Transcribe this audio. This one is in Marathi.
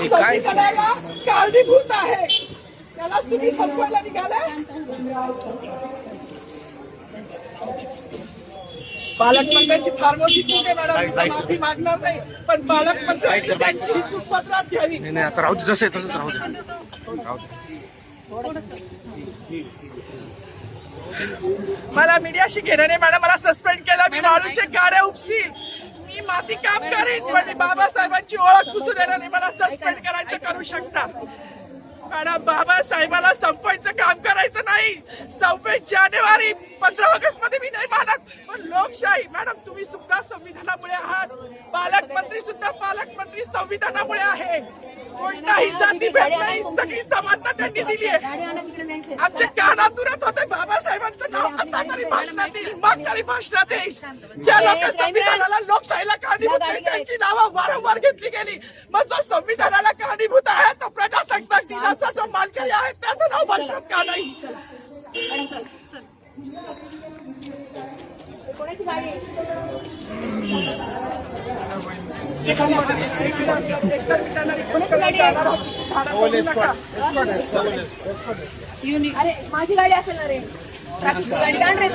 संविधानाला कारणीभूत आहे, त्याला तुम्ही संपवायला निघाले. पालकमंत्र्यांची फार मोठी चूक आहे मॅडम, माफी मागणार नाही, पण पालकमंत्र्यांची त्यांची ही चूक पत्रात घ्यावी. नाही आता राहू दे, जसं तसंच राहू दे. मला मीडियाशी घेणं नाही मॅडम, मला सस्पेंड केलं, मी वाळूचे गाड्या उपसील, मी माती काम करेन, पण बाबासाहेबांची ओळख पुसून येणार नाही. मला सस्पेंड करायचं करू शकता मॅडम, बाबासाहेबाला संपवायचं काम करायचं नाही. 26 जानेवारी 15 ऑगस्ट मध्ये मी नाही मानत, पण लोकशाही मॅडम तुम्ही सुद्धा संविधानामुळे आहात, पालकमंत्री सुद्धा पालकमंत्री संविधानामुळे आहे. कोणताही जाती भेद नाही, सगळी समानता त्यांनी दिली आहे. आमच्या कानातुरात होते बाबासाहेबांचं नाव आता तरी भाषणात येईल, मग तरी भाषणात येईल. ज्या लोक संविधानाला लोकशाहीला कारणीभूत नाही त्यांची नावं वारंवार घेतली गेली, मग जो संविधानाला कारणीभूत आहे तो प्रजासत्ताक दिनाचा जो मानकरी आहे त्याचं नाव भाषणात का नाही. कोणाची गाडी अरे माझी गाडी असेल ना रे, ट्रॅफिकची गाडी काढ रे.